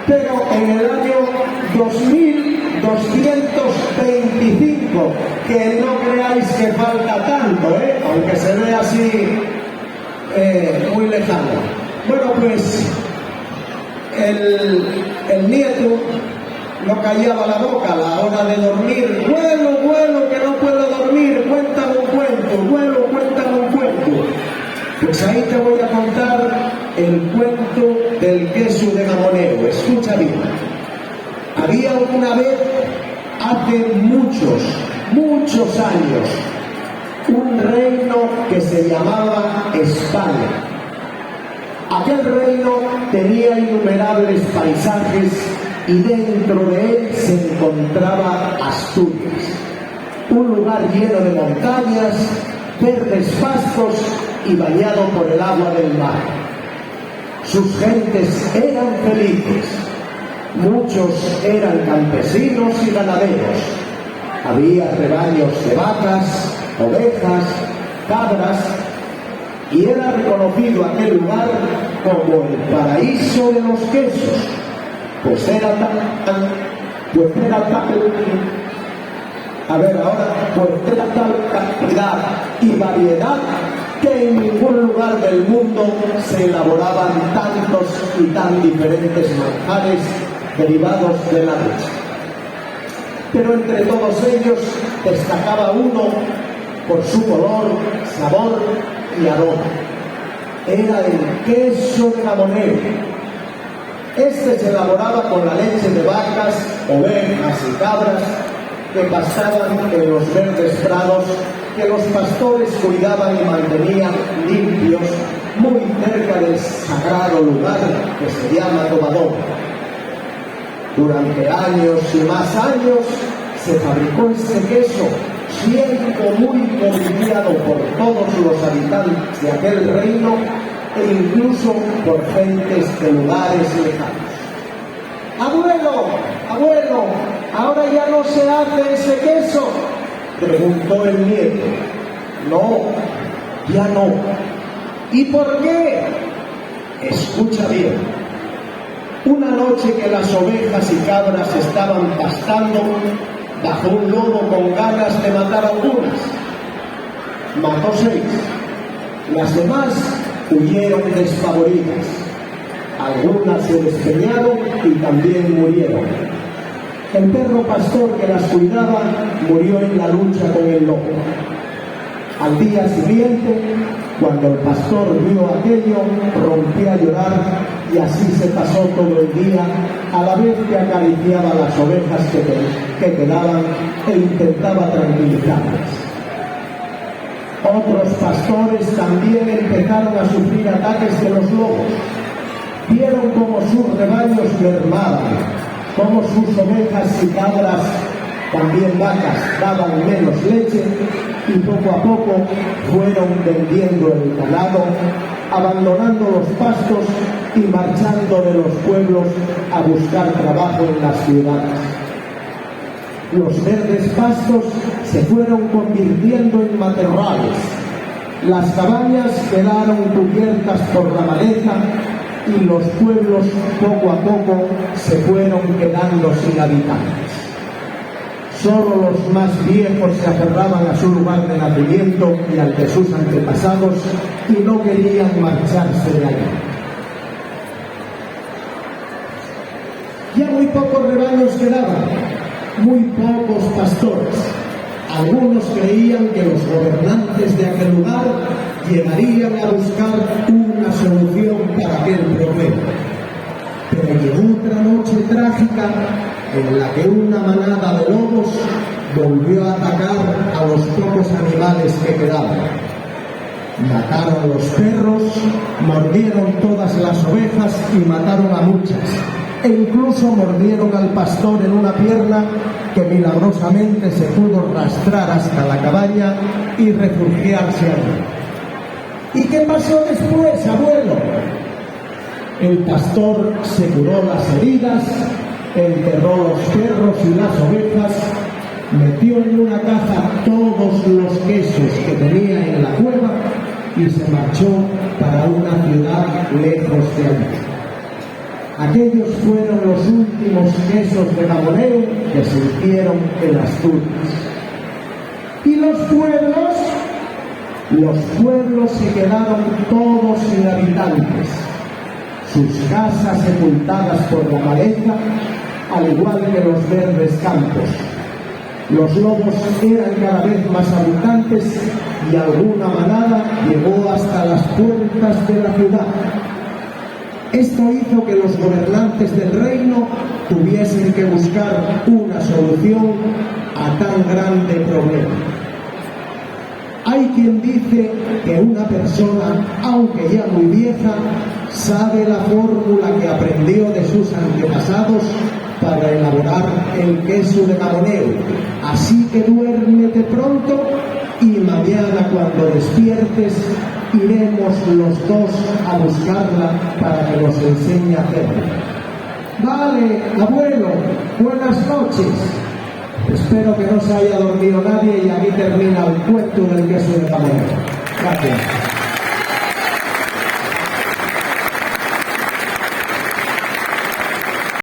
pero en el año 2225, que no creáis que falta tanto, aunque se ve así muy lejano. Bueno, pues el nieto no callaba la boca a la hora de dormir. Vuelo, que no puedo dormir, cuéntame un cuento, vuelo, cuéntame un cuento. Pues ahí te voy a contar el cuento del queso de Gamoneo. Escucha bien. Había una vez, hace muchos años, un reino que se llamaba España. Aquel reino tenía innumerables paisajes y dentro de él se encontraba Asturias, un lugar lleno de montañas, verdes pastos y bañado por el agua del mar. Sus gentes eran felices, muchos eran campesinos y ganaderos. Había rebaños de vacas, ovejas, cabras, y era reconocido aquel lugar como el paraíso de los quesos, pues era tal cantidad y variedad que en ningún lugar del mundo se elaboraban tantos y tan diferentes manjares derivados de la leche. Pero entre todos ellos destacaba uno por su color, sabor y aroma. Era el queso de Gamoneo. Este se elaboraba con la leche de vacas, ovejas y cabras que pastaban en los verdes prados que los pastores cuidaban y mantenían limpios muy cerca del sagrado lugar que se llama Tomador. Durante años y más años se fabricó este queso, siendo muy codiciado por todos los habitantes de aquel reino e incluso por gentes de lugares lejanos. ¡Abuelo! ¿Ahora ya no se hace ese queso?, preguntó el nieto. No, ya no. ¿Y por qué? Escucha bien. Una noche que las ovejas y cabras estaban pastando, bajó un lobo con ganas de matar a algunas. Mató 6. Las demás huyeron despavoridas. Algunas se despeñaron y también murieron. El perro pastor que las cuidaba murió en la lucha con el lobo. Al día siguiente, cuando el pastor vio aquello, rompió a llorar y así se pasó todo el día, a la vez que acariciaba las ovejas que quedaban e intentaba tranquilizarlas. Otros pastores también empezaron a sufrir ataques de los lobos. Vieron cómo sus rebaños mermaban, cómo sus ovejas y cabras, también vacas, daban menos leche, y poco a poco fueron vendiendo el ganado, abandonando los pastos y marchando de los pueblos a buscar trabajo en las ciudades. Los verdes pastos se fueron convirtiendo en matorrales, las cabañas quedaron cubiertas por la maleza y los pueblos poco a poco se fueron quedando sin habitantes. Solo los más viejos se aferraban a su lugar de nacimiento y al de sus antepasados y no querían marcharse de allí. Ya muy pocos rebaños quedaban, muy pocos pastores. Algunos creían que los gobernantes de aquel lugar llegarían a buscar una solución para aquel problema. Pero llegó otra noche trágica en la que una manada de lobos volvió a atacar a los pocos animales que quedaban. Mataron a los perros, mordieron todas las ovejas y mataron a muchas, e incluso mordieron al pastor en una pierna que milagrosamente se pudo arrastrar hasta la cabaña y refugiarse allí. ¿Y qué pasó después, abuelo? El pastor se curó las heridas, enterró los perros y las ovejas, metió en una caja todos los quesos que tenía en la cueva y se marchó para una ciudad lejos de allí. Aquellos fueron los últimos quesos de Gamoneo que se hicieron en Asturias. Y los pueblos se quedaron todos sin habitantes, sus casas sepultadas por la maleza, al igual que los verdes campos. Los lobos eran cada vez más abundantes y alguna manada llegó hasta las puertas de la ciudad. Esto hizo que los gobernantes del reino tuviesen que buscar una solución a tan grande problema. Hay quien dice que una persona, aunque ya muy vieja, sabe la fórmula que aprendió de sus antepasados para elaborar el queso de Gamoneo. Así que duérmete pronto y mañana cuando despiertes iremos los dos a buscarla para que nos enseñe a hacerlo. Vale, abuelo, buenas noches. Espero que no se haya dormido nadie y aquí termina el cuento del queso de Gamoneo. Gracias.